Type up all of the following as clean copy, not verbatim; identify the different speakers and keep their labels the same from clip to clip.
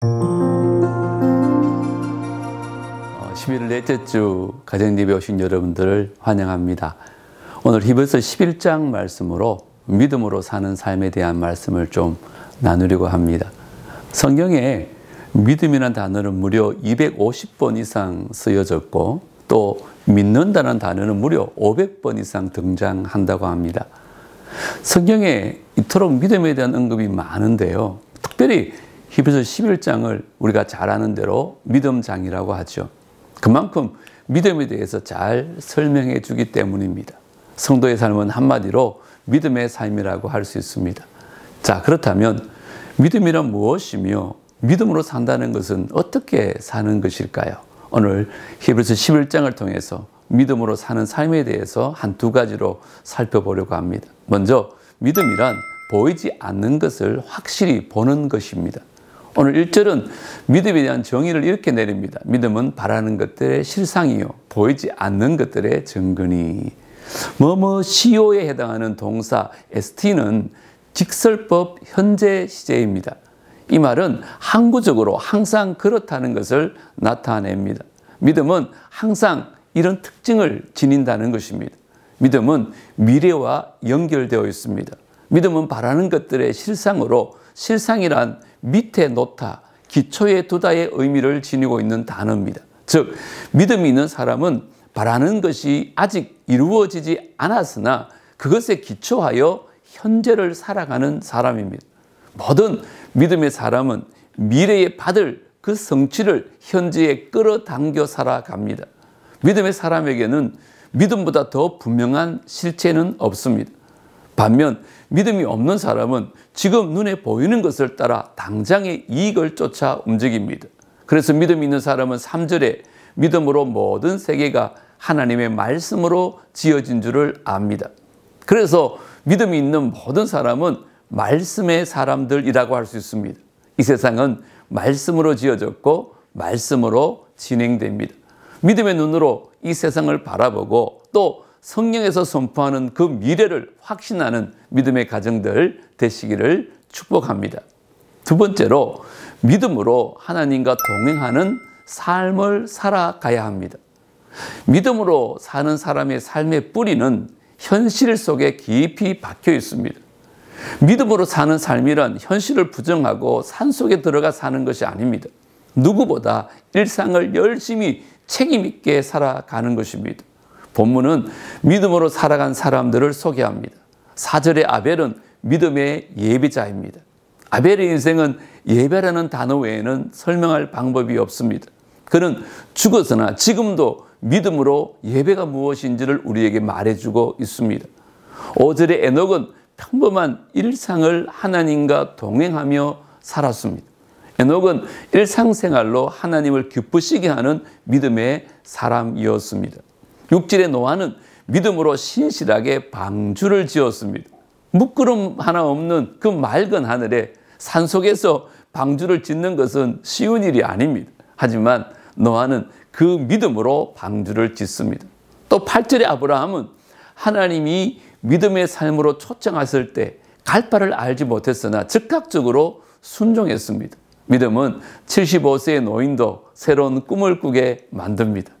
Speaker 1: 11월 넷째 주 가정예배 오신 여러분들을 환영합니다. 오늘 히브리서 11장 말씀으로 믿음으로 사는 삶에 대한 말씀을 좀 나누려고 합니다. 성경에 믿음이라는 단어는 무려 250번 이상 쓰여졌고 또 믿는다는 단어는 무려 500번 이상 등장한다고 합니다. 성경에 이토록 믿음에 대한 언급이 많은데요. 특별히 히브리서 11장을 우리가 잘 아는 대로 믿음장이라고 하죠. 그만큼 믿음에 대해서 잘 설명해 주기 때문입니다. 성도의 삶은 한마디로 믿음의 삶이라고 할 수 있습니다. 자, 그렇다면 믿음이란 무엇이며 믿음으로 산다는 것은 어떻게 사는 것일까요? 오늘 히브리서 11장을 통해서 믿음으로 사는 삶에 대해서 한두 가지로 살펴보려고 합니다. 먼저 믿음이란 보이지 않는 것을 확실히 보는 것입니다. 오늘 1절은 믿음에 대한 정의를 이렇게 내립니다. 믿음은 바라는 것들의 실상이요 보이지 않는 것들의 증거니. 시효에 해당하는 동사 ST는 직설법 현재 시제입니다. 이 말은 항구적으로 항상 그렇다는 것을 나타냅니다. 믿음은 항상 이런 특징을 지닌다는 것입니다. 믿음은 미래와 연결되어 있습니다. 믿음은 바라는 것들의 실상으로, 실상이란 밑에 놓다, 기초에 두다의 의미를 지니고 있는 단어입니다. 즉 믿음이 있는 사람은 바라는 것이 아직 이루어지지 않았으나 그것에 기초하여 현재를 살아가는 사람입니다. 모든 믿음의 사람은 미래에 받을 그 성취를 현재에 끌어당겨 살아갑니다. 믿음의 사람에게는 믿음보다 더 분명한 실체는 없습니다. 반면 믿음이 없는 사람은 지금 눈에 보이는 것을 따라 당장의 이익을 쫓아 움직입니다. 그래서 믿음이 있는 사람은 3절에 믿음으로 모든 세계가 하나님의 말씀으로 지어진 줄을 압니다. 그래서 믿음이 있는 모든 사람은 말씀의 사람들이라고 할 수 있습니다. 이 세상은 말씀으로 지어졌고 말씀으로 진행됩니다. 믿음의 눈으로 이 세상을 바라보고 또 성령에서 선포하는 그 미래를 확신하는 믿음의 가정들 되시기를 축복합니다. 두 번째로 믿음으로 하나님과 동행하는 삶을 살아가야 합니다. 믿음으로 사는 사람의 삶의 뿌리는 현실 속에 깊이 박혀 있습니다. 믿음으로 사는 삶이란 현실을 부정하고 산속에 들어가 사는 것이 아닙니다. 누구보다 일상을 열심히 책임 있게 살아가는 것입니다. 본문은 믿음으로 살아간 사람들을 소개합니다. 4절의 아벨은 믿음의 예배자입니다. 아벨의 인생은 예배라는 단어 외에는 설명할 방법이 없습니다. 그는 죽어서나 지금도 믿음으로 예배가 무엇인지를 우리에게 말해주고 있습니다. 5절의 에녹은 평범한 일상을 하나님과 동행하며 살았습니다. 에녹은 일상생활로 하나님을 기쁘시게 하는 믿음의 사람이었습니다. 6절의 노아는 믿음으로 신실하게 방주를 지었습니다. 물구름 하나 없는 그 맑은 하늘에 산속에서 방주를 짓는 것은 쉬운 일이 아닙니다. 하지만 노아는 그 믿음으로 방주를 짓습니다. 또 8절의 아브라함은 하나님이 믿음의 삶으로 초청하실 때 갈 바를 알지 못했으나 즉각적으로 순종했습니다. 믿음은 75세의 노인도 새로운 꿈을 꾸게 만듭니다.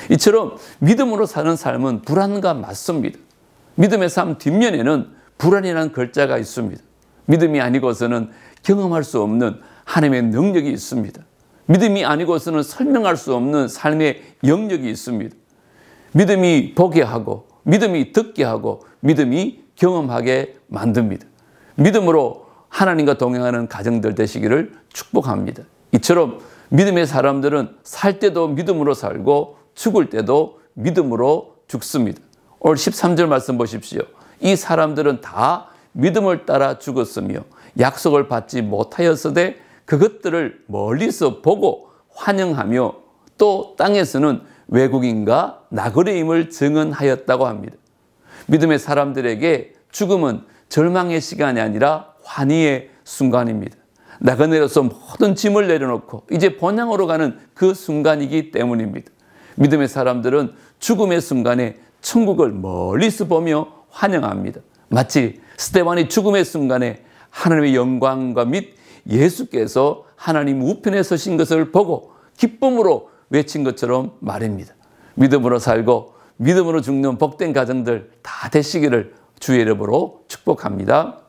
Speaker 1: 이처럼 믿음으로 사는 삶은 불안과 맞습니다. 믿음의 삶 뒷면에는 불안이라는 글자가 있습니다. 믿음이 아니고서는 경험할 수 없는 하나님의 능력이 있습니다. 믿음이 아니고서는 설명할 수 없는 삶의 영역이 있습니다. 믿음이 보게 하고 믿음이 듣게 하고 믿음이 경험하게 만듭니다. 믿음으로 하나님과 동행하는 가정들 되시기를 축복합니다. 이처럼 믿음의 사람들은 살 때도 믿음으로 살고 죽을 때도 믿음으로 죽습니다. 오늘 13절 말씀 보십시오. 이 사람들은 다 믿음을 따라 죽었으며 약속을 받지 못하였으되 그것들을 멀리서 보고 환영하며 또 땅에서는 외국인과 나그네임을 증언하였다고 합니다. 믿음의 사람들에게 죽음은 절망의 시간이 아니라 환희의 순간입니다. 나그네로서 모든 짐을 내려놓고 이제 본향으로 가는 그 순간이기 때문입니다. 믿음의 사람들은 죽음의 순간에 천국을 멀리서 보며 환영합니다. 마치 스데반이 죽음의 순간에 하나님의 영광과 및 예수께서 하나님 우편에 서신 것을 보고 기쁨으로 외친 것처럼 말입니다. 믿음으로 살고 믿음으로 죽는 복된 가정들 다 되시기를 주의 이름으로 축복합니다.